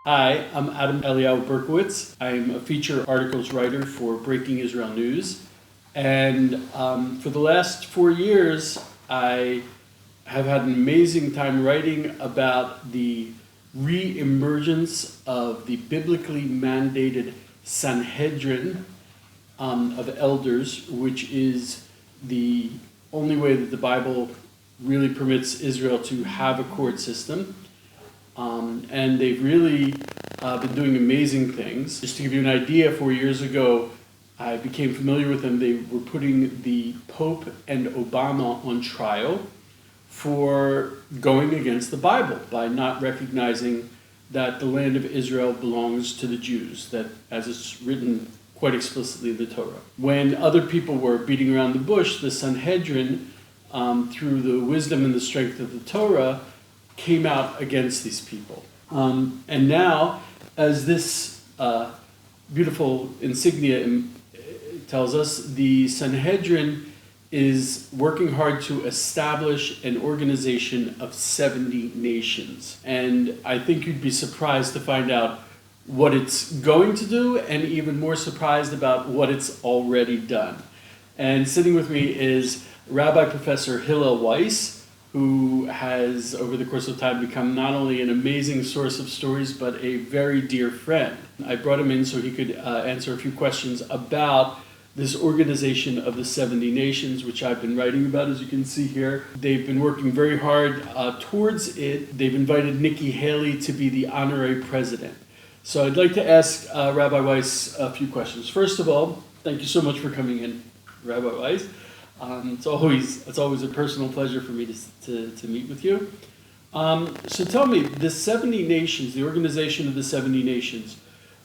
Hi, I'm Adam Eliyahu Berkowitz. I'm a feature articles writer for Breaking Israel News. And for the last 4 years, I have had an amazing time writing about the re-emergence of the biblically mandated Sanhedrin of elders, which is the only way that the Bible really permits Israel to have a court system. And they've really been doing amazing things. Just to give you an idea, 4 years ago, I became familiar with them. They were putting the Pope and Obama on trial for going against the Bible by not recognizing that the land of Israel belongs to the Jews, that as it's written quite explicitly in the Torah. When other people were beating around the bush, the Sanhedrin, through the wisdom and the strength of the Torah, came out against these people. And now, as this beautiful insignia tells us, the Sanhedrin is working hard to establish an organization of 70 nations. And I think you'd be surprised to find out what it's going to do, and even more surprised about what it's already done. And sitting with me is Rabbi Professor Hillel Weiss, who has, over the course of time, become not only an amazing source of stories, but a very dear friend. I brought him in so he could answer a few questions about this organization of the 70 nations, which I've been writing about, as you can see here. They've been working very hard towards it. They've invited Nikki Haley to be the honorary president. So I'd like to ask Rabbi Weiss a few questions. First of all, thank you so much for coming in, Rabbi Weiss. It's always a personal pleasure for me to meet with you. So tell me, the 70 nations, the organization of the 70 nations,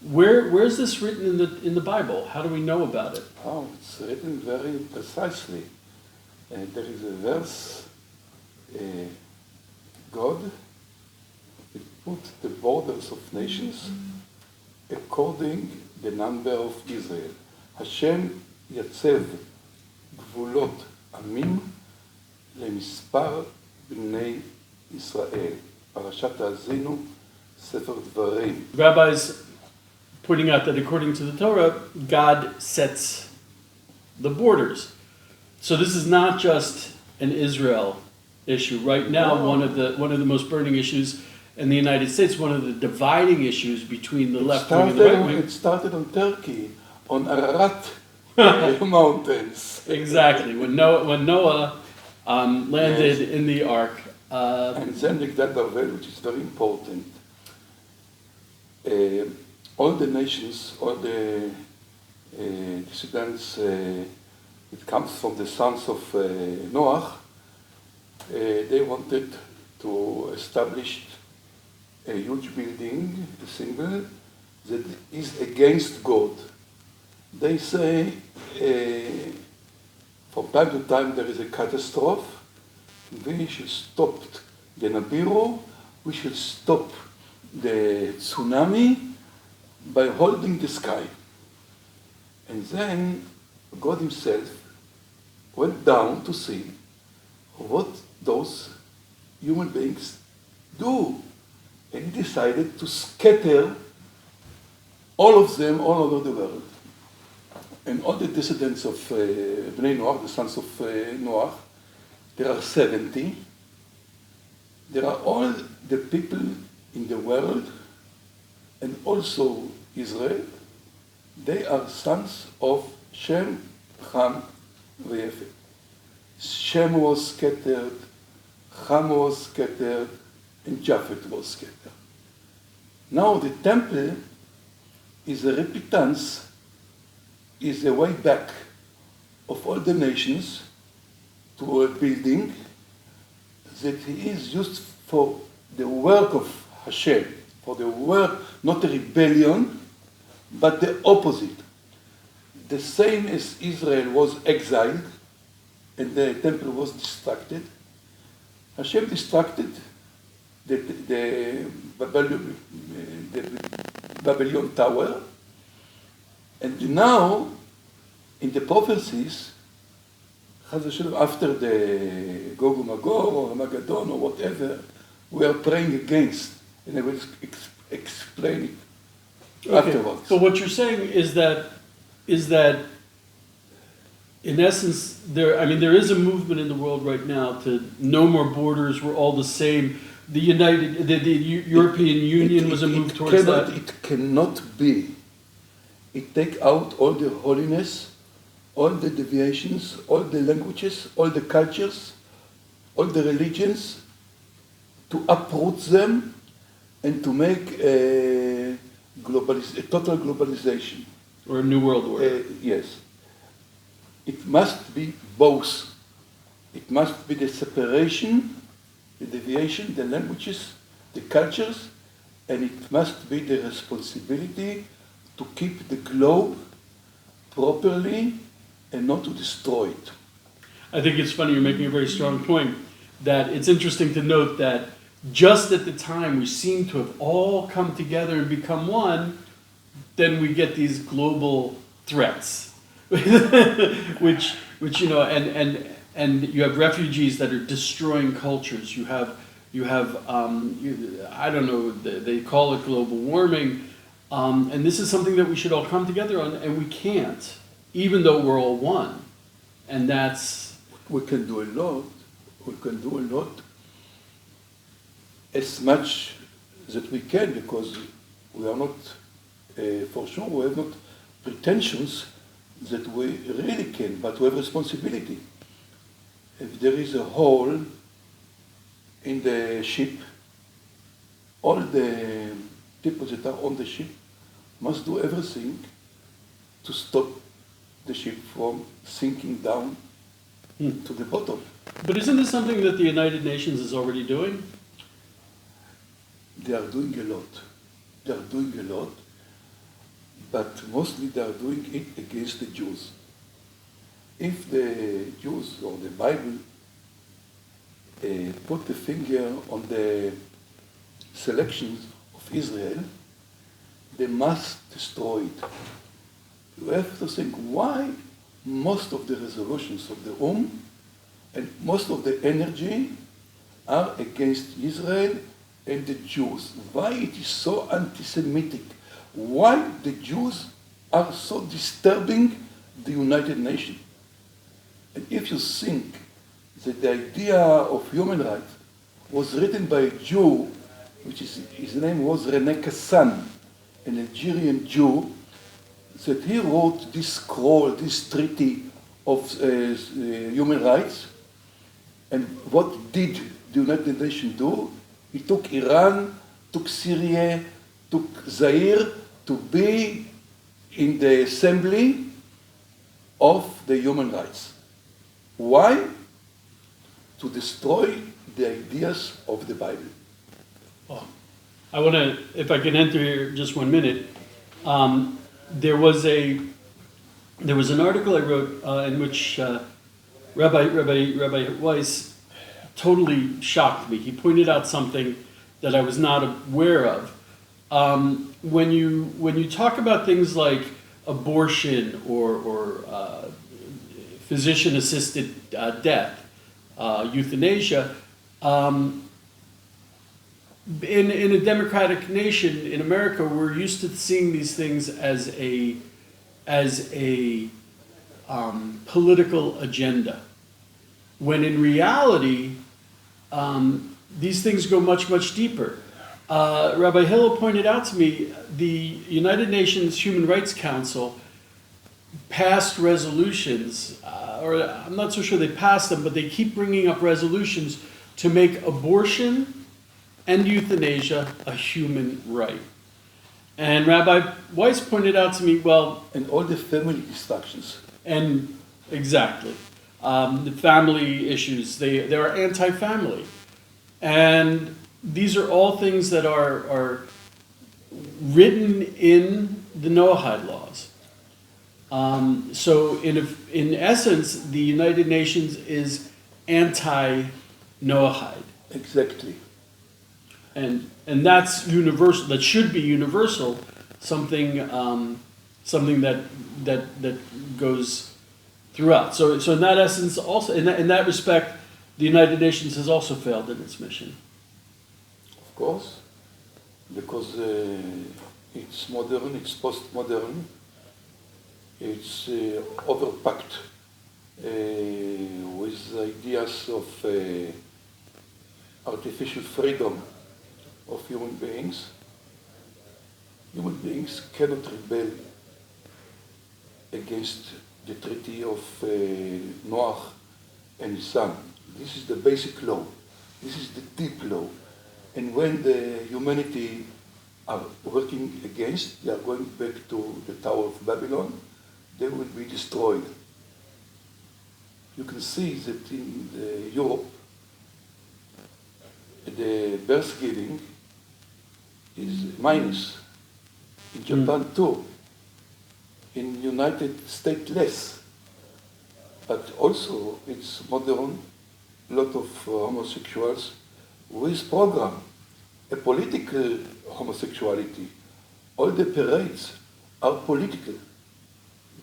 where's this written in the Bible? How do we know about it? Oh, it's written very precisely. There is a verse, God put the borders of nations according the number of Israel. Hashem יצב גבולות עמים למספר בני ישראל. פרשת האזינו, ספר דברים. Rabbis pointing out that according to the Torah, God sets the borders. So this is not just an Israel issue. Right now, one of the most burning issues in the United States, one of the dividing issues between the left wing and the right wing. It started on Turkey, on Ararat mountains. Exactly. When Noah landed in the ark. And then Bavel, which is very important. All the nations, all the descendants, it comes from the sons of Noah. They wanted to establish a huge building, a symbol that is against God. They say from time to time there is a catastrophe. We should stop the Nibiru. We should stop the tsunami by holding the sky. And then God himself went down to see what those human beings do. And he decided to scatter all of them all over the world. And all the descendants of Bnei Noach, the sons of Noach, there are 70. There are all the people in the world, and also Israel. They are sons of Shem, Ham, V'Yafet. Shem was scattered, Ham was scattered, and Japheth was scattered. Now the temple is a repentance, is a way back of all the nations to a building that is used for the work of Hashem, for the work, not a rebellion, but the opposite. The same as Israel was exiled and the temple was destructed, Hashem destructed the Babylon Tower, and now in the prophecies, after the Gog and Magog or Armageddon or whatever, we are praying against, and I will explain it Okay. afterwards. But what you're saying is that in essence, there is a movement in the world right now to no more borders, we're all the same. The European Union was a move towards that. It cannot be. It take out all the holiness, all the deviations, all the languages, all the cultures, all the religions, to uproot them and to make a total globalization. Or a new world order. Yes. It must be both. It must be the separation, the deviation, the languages, the cultures, and it must be the responsibility to keep the globe properly and not to destroy it. I think it's funny, you're making a very strong point, that it's interesting to note that just at the time we seem to have all come together and become one, then we get these global threats, which and you have refugees that are destroying cultures. You have I don't know, they call it global warming, and this is something that we should all come together on, and we can't, even though we're all one, and that's. We can do a lot. We can do a lot, as much that we can, because we are not, for sure, we have not pretensions that we really can, but we have responsibility. If there is a hole in the ship, all the people that are on the ship must do everything to stop the ship from sinking down to the bottom. But isn't this something that the United Nations is already doing? They are doing a lot. They are doing a lot, but mostly they are doing it against the Jews. If the Jews or the Bible put the finger on the selections of Israel, they must destroy it. You have to think why most of the resolutions of the and most of the energy are against Israel and the Jews. Why it is so anti-Semitic? Why the Jews are so disturbing the United Nations? And if you think that the idea of human rights was written by a Jew, his name was René Cassin, an Algerian Jew, that he wrote this scroll, this treaty of human rights. And what did the United Nations do? He took Iran, took Syria, took Zaire to be in the assembly of the human rights. Why? To destroy the ideas of the Bible. Oh, I want to, if I can enter here just 1 minute. There was an article I wrote in which Rabbi Weiss totally shocked me. He pointed out something that I was not aware of. When you talk about things like abortion or physician-assisted death, euthanasia, in a democratic nation in America, we're used to seeing these things as a political agenda, when in reality, these things go much, much deeper. Rabbi Hillel pointed out to me the United Nations Human Rights Council passed resolutions, or I'm not so sure they passed them, but they keep bringing up resolutions to make abortion and euthanasia a human right. And Rabbi Weiss pointed out to me, well... And all the family destructions. And exactly. The family issues, they are anti-family. And these are all things that are written in the Noahide laws. So in essence, the United Nations is anti-Noahide. Exactly. And that's universal. That should be universal. Something that goes throughout. So in that essence, also in that respect, the United Nations has also failed in its mission. Of course. because it's modern, it's postmodern, it's overpacked with ideas of artificial freedom of human beings. Human beings cannot rebel against the treaty of Noach and his son. This is the basic law. This is the deep law. And when the humanity are working against, they are going back to the Tower of Babylon, they will be destroyed. You can see that in Europe, the birth giving is minus. In Japan too. In United States less. But also it's modern, lot of homosexuals with program, a political homosexuality. All the parades are political.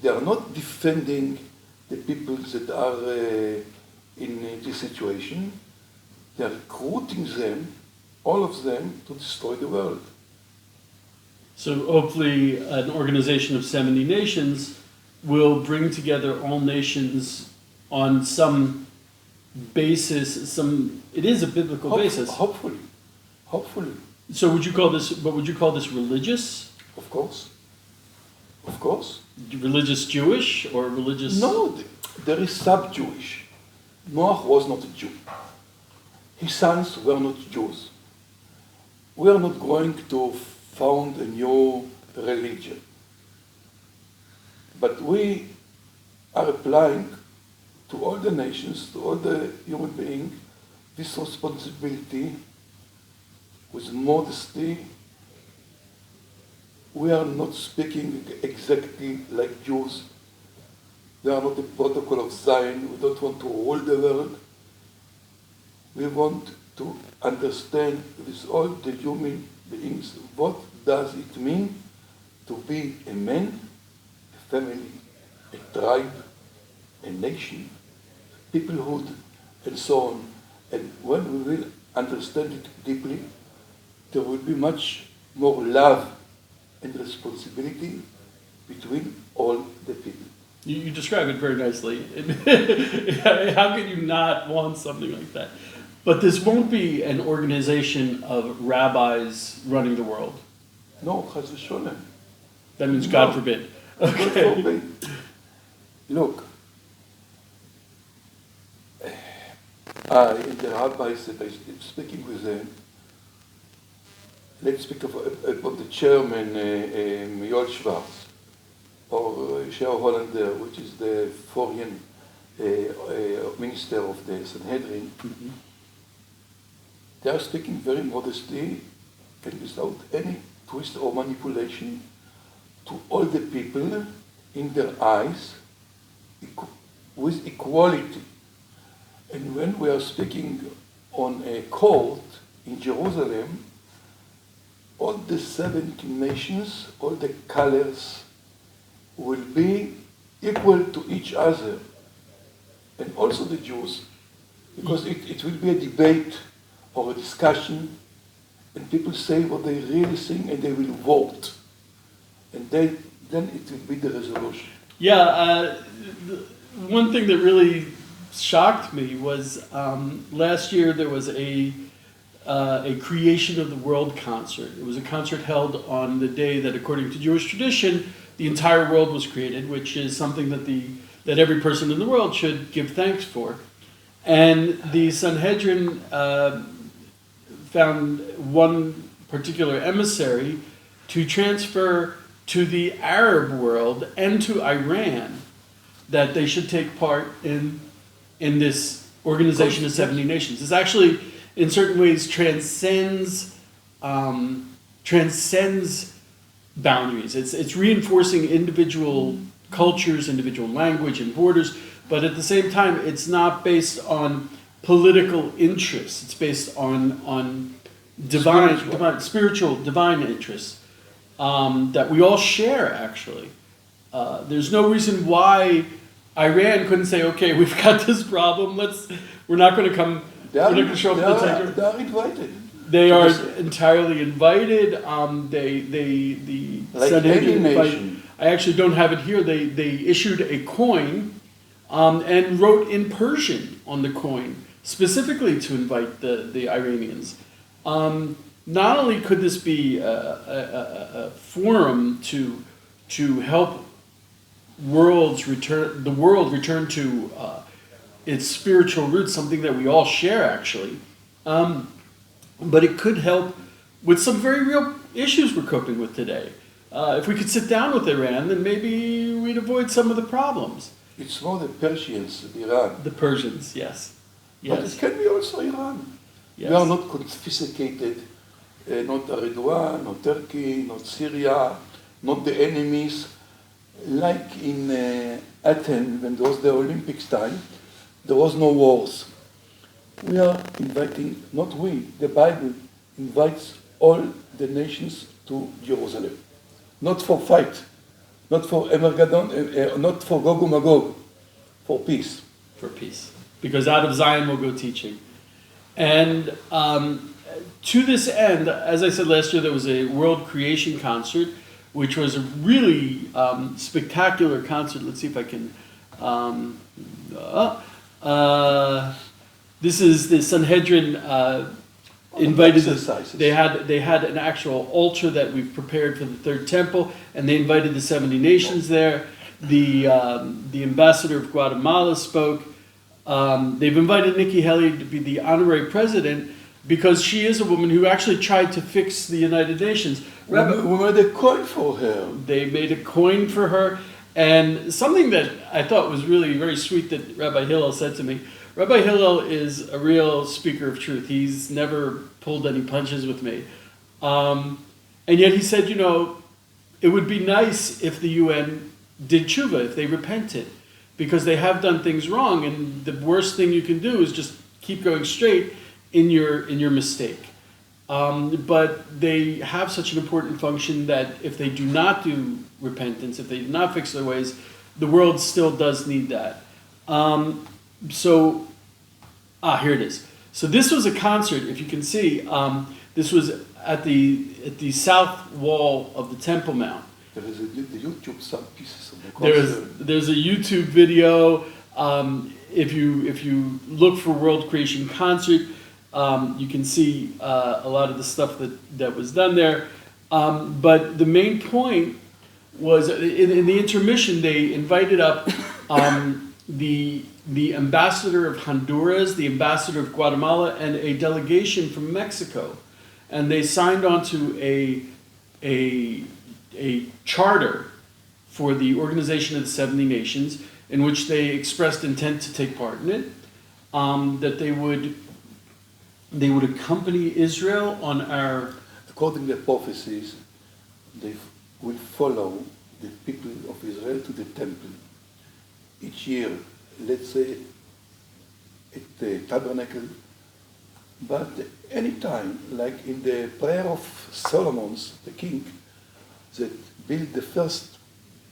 They are not defending the people that are in this situation. They are recruiting them, all of them, to destroy the world. So hopefully an organization of 70 nations will bring together all nations on some basis, it is a biblical basis. Hopefully. So would you call this religious? Of course. Of course. Religious Jewish or religious? No, there is sub-Jewish. Noach was not a Jew. His sons were not Jews. We are not going to found a new religion. But we are applying to all the nations, to all the human beings, this responsibility with modesty. We are not speaking exactly like Jews. They are not the protocol of Zion. We don't want to rule the world. We want to understand with all the human beings what does it mean to be a man, a family, a tribe, a nation, peoplehood, and so on. And when we will understand it deeply, there will be much more love and responsibility between all the people. You describe it very nicely. How can you not want something like that? But this won't be an organization of rabbis running the world. No, chas v'sholem. That means God forbid. Okay. God forbid. Look, and the rabbis that I'm speaking with them, let's speak about the chairman, Yoel Schwartz, or Sheo Hollander, which is the foreign minister of the Sanhedrin. Mm-hmm. They are speaking very modestly and without any twist or manipulation to all the people in their eyes with equality. And when we are speaking on a court in Jerusalem, all the 70 nations, all the colors will be equal to each other, and also the Jews, because it will be a debate or a discussion, and people say what they really think, and they will vote, and then it will be the resolution. Yeah, one thing that really shocked me was last year there was a Creation of the World concert. It was a concert held on the day that, according to Jewish tradition, the entire world was created, which is something that every person in the world should give thanks for. And the Sanhedrin found one particular emissary to transfer to the Arab world and to Iran that they should take part in this organization of 70 nations. This actually, in certain ways, transcends boundaries. It's reinforcing individual cultures, individual language, and borders, but at the same time, it's not based on political interests. It's based on spiritual, divine interests that we all share, actually. There's no reason why Iran couldn't say, okay, we've got this problem, we're not going to come, we're not going to show up at the table. They are invited. They to are this- entirely invited. The Like Sanhedrin any invite- nation. I actually don't have it here. They issued a coin and wrote in Persian on the coin, specifically to invite the Iranians. Not only could this be a forum to help the world return to its spiritual roots, something that we all share actually, but it could help with some very real issues we're coping with today. If we could sit down with Iran, then maybe we'd avoid some of the problems. It's more the Persians, Iran. The Persians, yes. But it Yes. can be also Iran. Yes. We are not confiscated, not Erdogan, not Turkey, not Syria, not the enemies. Like in Athens, when there was the Olympics time, there was no wars. We are inviting, not we, the Bible invites all the nations to Jerusalem. Not for fight, not for Armageddon, not for Gog and Magog, for peace. For peace. Because out of Zion will go teaching. And to this end, as I said last year, there was a World Creation Concert, which was a really spectacular concert. Let's see if I can... this is the Sanhedrin invited... Exercises. They had an actual altar that we've prepared for the Third Temple, and they invited the 70 nations there. The ambassador of Guatemala spoke. They've invited Nikki Haley to be the honorary president because she is a woman who actually tried to fix the United Nations. We made a coin for her. They made a coin for her. And something that I thought was really very sweet that Rabbi Hillel said to me, Rabbi Hillel is a real speaker of truth. He's never pulled any punches with me. And yet he said, it would be nice if the UN did tshuva, if they repented, because they have done things wrong, and the worst thing you can do is just keep going straight in your mistake. But they have such an important function that if they do not do repentance, if they do not fix their ways, the world still does need that. Here it is. So this was a concert, if you can see, this was at the south wall of the Temple Mount. There is the YouTube some pieces of the concert. There's a YouTube video. If you look for World Creation Concert, you can see a lot of the stuff that was done there. But the main point was in the intermission they invited up the ambassador of Honduras, the ambassador of Guatemala, and a delegation from Mexico, and they signed on to a charter for the Organization of the 70 Nations, in which they expressed intent to take part in it, that they would accompany Israel on our... According to the prophecies, they will follow the people of Israel to the temple. Each year, let's say, at the tabernacle, but any time, like in the prayer of Solomon's, the king, that built the first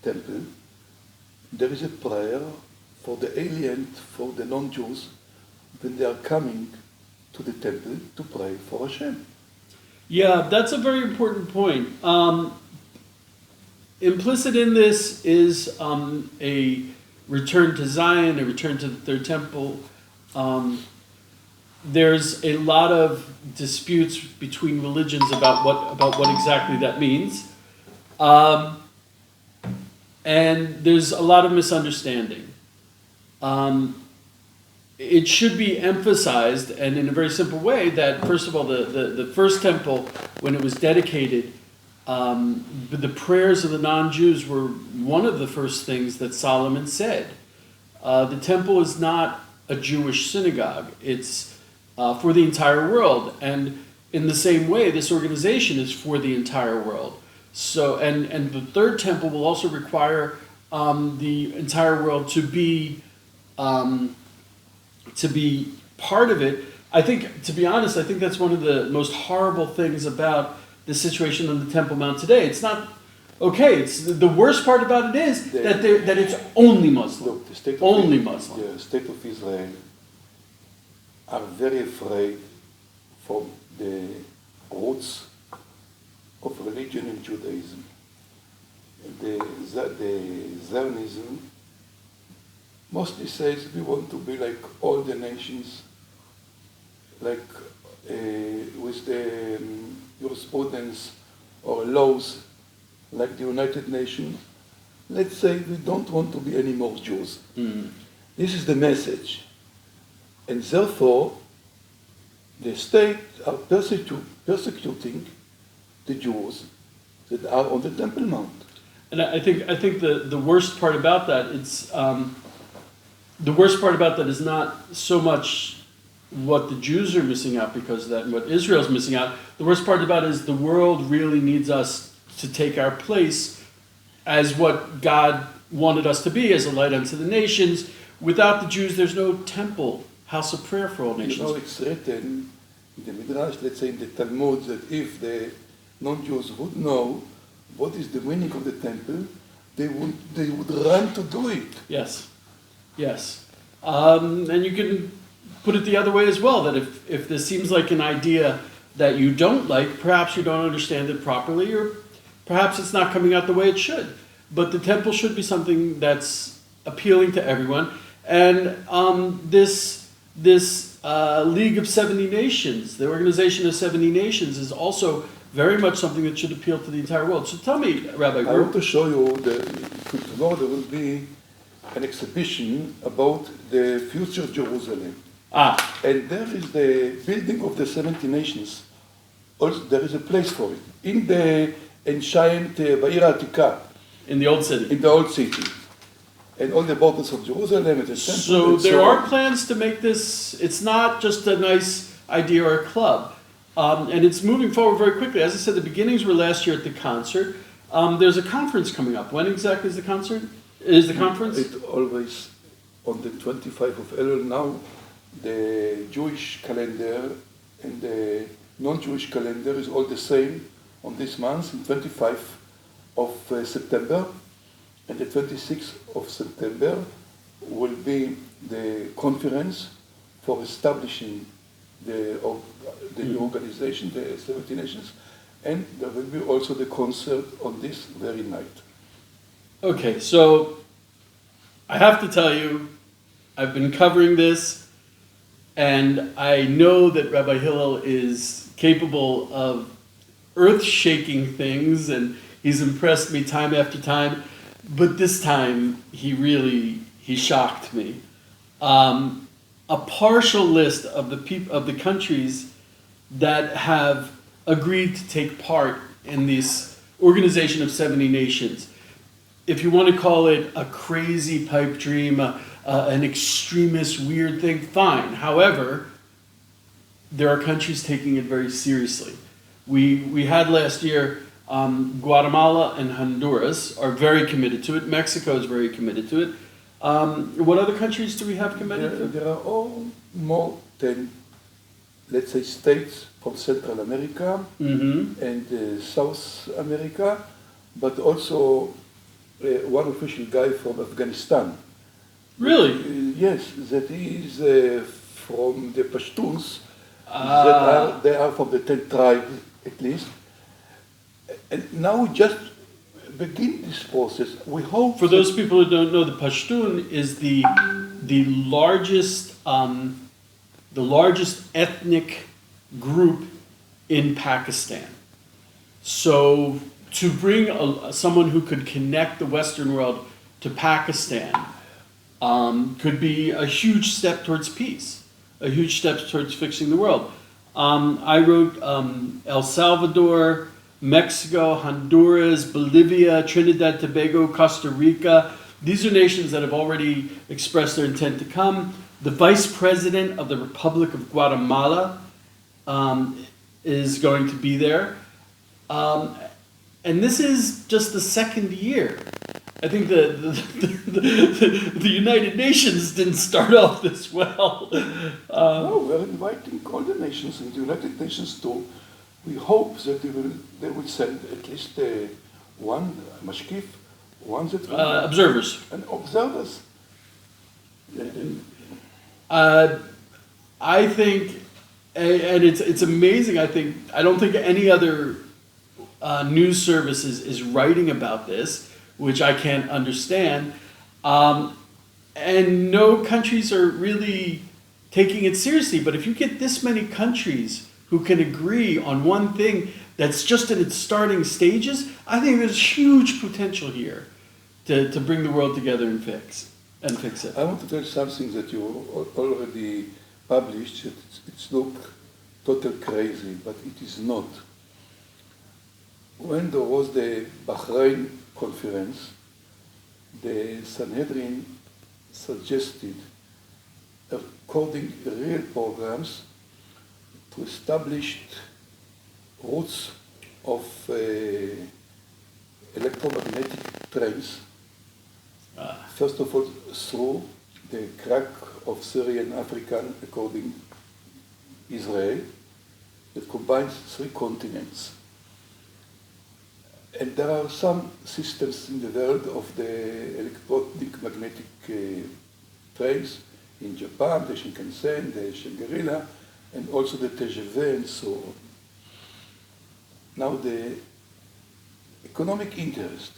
temple, there is a prayer for the alien, for the non-Jews, when they are coming to the temple to pray for Hashem. Yeah, that's a very important point. Implicit in this is a return to Zion, a return to the Third Temple. There's a lot of disputes between religions about what exactly that means. And there's a lot of misunderstanding. It should be emphasized, and in a very simple way, that first of all, the first temple, when it was dedicated, the prayers of the non-Jews were one of the first things that Solomon said. The temple is not a Jewish synagogue. It's for the entire world. And in the same way, this organization is for the entire world. So, and the third temple will also require the entire world to be part of it. I think, to be honest, I think that's one of the most horrible things about the situation on the Temple Mount today. It's not okay. It's the worst part about it is that it's only Muslim. Look, the state Muslim. The state of Israel are very afraid for the roots of religion in Judaism. The Zionism mostly says we want to be like all the nations, like with the jurisprudence or laws like the United Nations. Let's say we don't want to be any more Jews. Mm. This is the message. And therefore, the state are persecuting the Jews that are on the Temple Mount. And I think the worst part about that the worst part about that is not so much what the Jews are missing out because of that and what Israel's missing out. The worst part about it is the world really needs us to take our place as what God wanted us to be, as a light unto the nations. Without the Jews, there's no temple, house of prayer for all nations. You know, it's written in the Midrash, let's say in the Talmud, that if the non-Jews would know what is the meaning of the temple, they would run to do it. Yes, yes. And you can put it the other way as well, that if this seems like an idea that you don't like, perhaps you don't understand it properly, or perhaps it's not coming out the way it should. But the temple should be something that's appealing to everyone. And this League of 70 Nations, the Organization of 70 Nations, is also very much something that should appeal to the entire world. So tell me, Rabbi. I want to show you tomorrow there will be an exhibition about the future Jerusalem. And there is the building of the 70 nations. Also, there is a place for it. In the ancient Ba'ir Atika. In the old city. In the old city. And all the borders of Jerusalem and the temple. So there are plans to make this, it's not just a nice idea or a club. And it's moving forward very quickly. As I said, the beginnings were last year at the concert. There's a conference coming up. When exactly is the concert? Is the conference? It's always on the 25th of Elul now. The Jewish calendar and the non-Jewish calendar is all the same on this month, in 25th of September. And the 26th of September will be the conference for establishing the new organization, the 70 Nations, and there will be also the concert on this very night. Okay, so I have to tell you, I've been covering this, and I know that Rabbi Hillel is capable of earth-shaking things, and he's impressed me time after time, but this time he shocked me. A partial list of the countries that have agreed to take part in this Organization of 70 Nations. If you want to call it a crazy pipe dream, an extremist weird thing, fine. However, there are countries taking it very seriously. We had last year, Guatemala and Honduras are very committed to it. Mexico is very committed to it. What other countries do we have committed to? There are all more than, let's say, states from Central America and South America, but also one official guy from Afghanistan. Really? Yes, that is from the Pashtuns. They are from the 10th tribe, at least. And now we just begin this process. We hope. For those people who don't know, the Pashtun is the largest ethnic group in Pakistan. So to bring someone who could connect the Western world to Pakistan could be a huge step towards peace, a huge step towards fixing the world. I wrote El Salvador, Mexico, Honduras, Bolivia, Trinidad, Tobago, Costa Rica. These are nations that have already expressed their intent to come. The Vice President of the Republic of Guatemala is going to be there. And this is just the second year. I think the United Nations didn't start off this well. No, we're inviting all the nations and the United Nations too. We hope that they will send at least one mashkif, one that observers. And observers. I think And it's amazing. I don't think any other news service is writing about this, which I can't understand. And no countries are really taking it seriously. But if you get this many countries who can agree on one thing that's just in its starting stages, I think there's huge potential here to bring the world together and fix it. I want to tell something that you already published. It's look total crazy, but it is not. When there was the Bahrain conference, the Sanhedrin suggested, according to real programs, to establish routes of electromagnetic trains. First of all, through the crack of Syrian African, according Israel, that combines 3 continents. And there are some systems in the world of the electronic magnetic trains. In Japan, the Shinkansen, the Shangri-La, and also the TGV and so on. Now the economic interest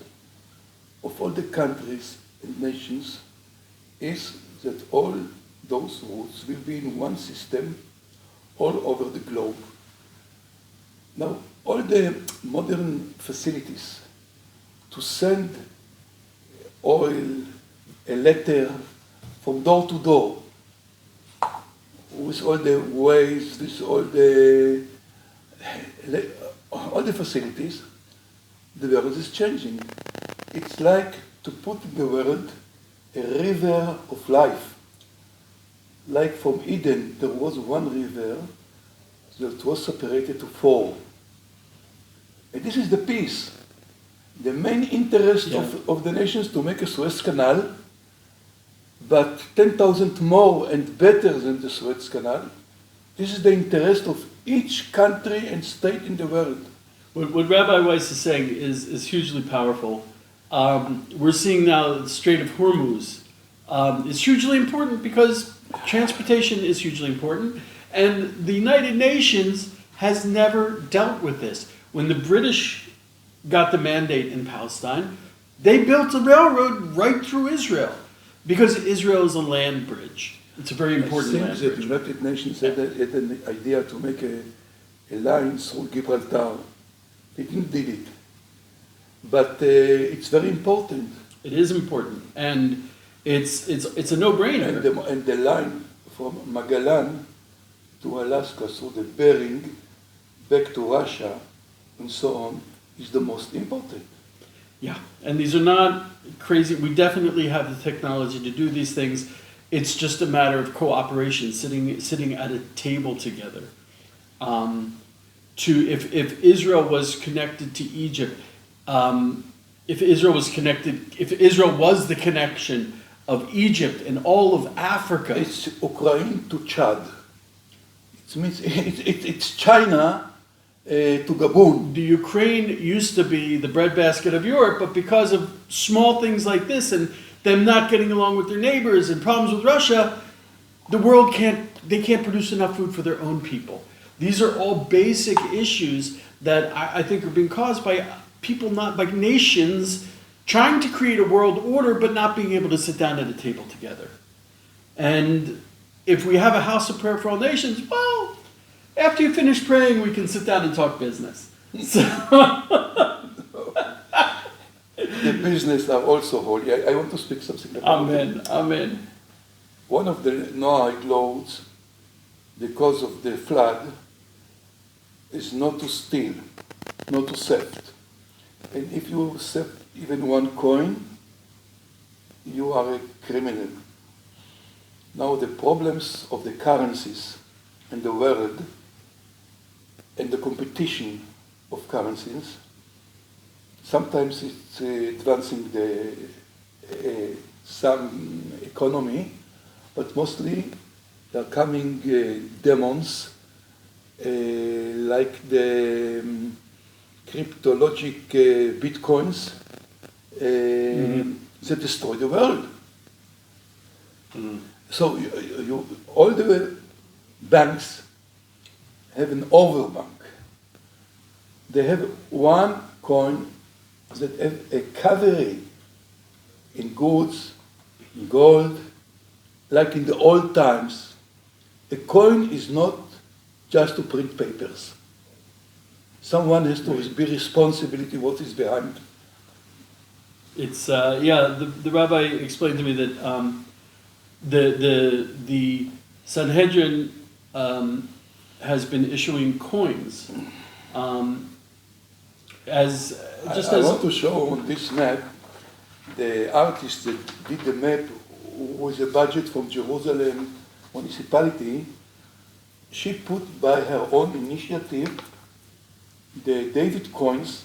of all the countries and nations is that all those routes will be in one system all over the globe. Now, all the modern facilities to send oil, a letter from door to door, with all the ways, with all the facilities, the world is changing. It's like to put in the world a river of life. Like from Eden, there was one river that was separated to 4. And this is the peace. The main interest of the nations to make a Suez Canal, but 10,000 more and better than the Suez Canal. This is the interest of each country and state in the world. What Rabbi Weiss is saying is hugely powerful. We're seeing now the Strait of Hormuz is hugely important because transportation is hugely important. And the United Nations has never dealt with this. When the British got the mandate in Palestine, they built a railroad right through Israel because Israel is a land bridge. It's a very important land bridge. I think bridge. the United Nations had an idea to make a line through Gibraltar. They didn't do it. But it's very important. It is important. And it's a no-brainer. And the line from Magellan to Alaska through the Bering back to Russia and so on is the most important. Yeah, and these are not crazy. We definitely have the technology to do these things. It's just a matter of cooperation, sitting at a table together. If Israel was connected to Egypt, if Israel was the connection of Egypt and all of Africa. It's Ukraine to Chad. It means it's China to Gabon. The Ukraine used to be the breadbasket of Europe, but because of small things like this and them not getting along with their neighbors and problems with Russia, the world can't produce enough food for their own people. These are all basic issues that I think are being caused by people, not by nations, trying to create a world order but not being able to sit down at a table together. And if we have a house of prayer for all nations, well, after you finish praying, we can sit down and talk business. So the business are also holy. I want to speak something about it. Amen. One of the Noahide laws, because of the flood, is not to steal, not to theft. And if you theft even one coin, you are a criminal. Now the problems of the currencies in the world and the competition of currencies, sometimes it's advancing some economy, but mostly there are coming demons like the cryptologic bitcoins that destroy the world. So all the banks have an overbank. They have one coin that has a covering in goods, in gold, like in the old times. A coin is not just to print papers. Someone has to be responsibility what is behind. It's the rabbi explained to me that the Sanhedrin has been issuing coins I want to show on this map the artist that did the map with a budget from Jerusalem municipality. She put by her own initiative the David coins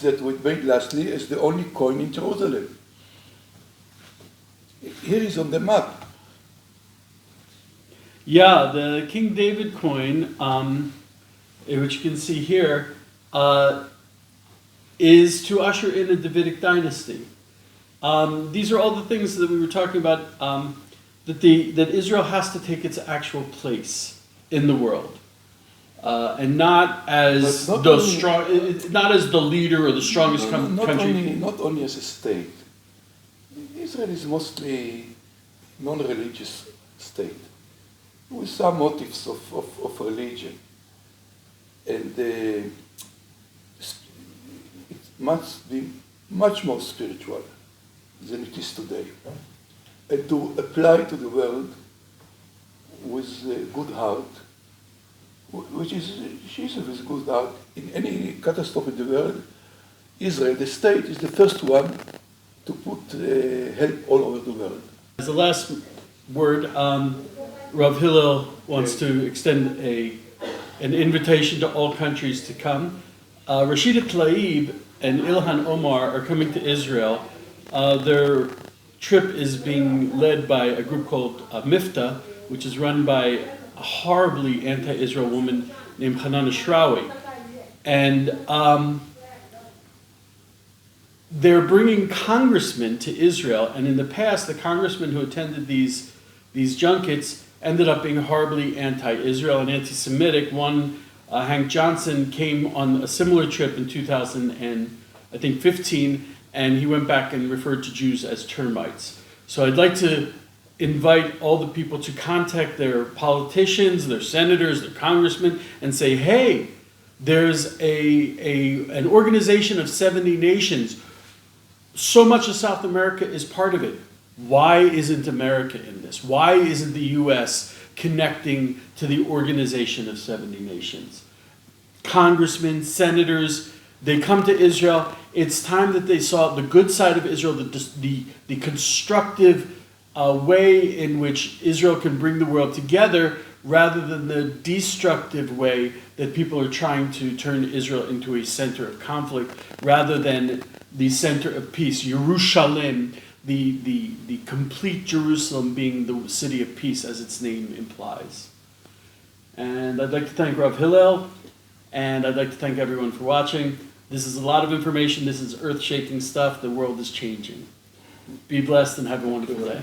that were made lastly as the only coin in Jerusalem. Here is on the map. Yeah, the King David coin, which you can see here, is to usher in a Davidic dynasty. These are all the things that we were talking about, that Israel has to take its actual place in the world, and not as not the leader or the strongest country. Not only as a state. Israel is mostly non-religious state with some motives of religion, and it must be much more spiritual than it is today, and to apply to the world with a good heart, which is with good heart. In any catastrophe in the world, Israel, the state, is the first one to put help all over the world. As the last word, Rav Hillel wants to extend an invitation to all countries to come. Rashida Tlaib and Ilhan Omar are coming to Israel. Their trip is being led by a group called Mifta, which is run by a horribly anti-Israel woman named Hanana Shrawi. And they're bringing congressmen to Israel, and in the past, the congressmen who attended these junkets ended up being horribly anti-Israel and anti-Semitic. One, Hank Johnson, came on a similar trip in 2015, and he went back and referred to Jews as termites. So I'd like to invite all the people to contact their politicians, their senators, their congressmen, and say, hey, there's an organization of 70 nations. So much of South America is part of it. Why isn't America in this? Why isn't the U.S. connecting to the organization of 70 nations? Congressmen, senators, they come to Israel. It's time that they saw the good side of Israel, the constructive way in which Israel can bring the world together, rather than the destructive way that people are trying to turn Israel into a center of conflict, rather than the center of peace. Yerushalayim, the complete Jerusalem, being the city of peace, as its name implies. And I'd like to thank Rav Hillel, and I'd like to thank everyone for watching. This is a lot of information. This is earth-shaking stuff. The world is changing. Be blessed and have a wonderful day.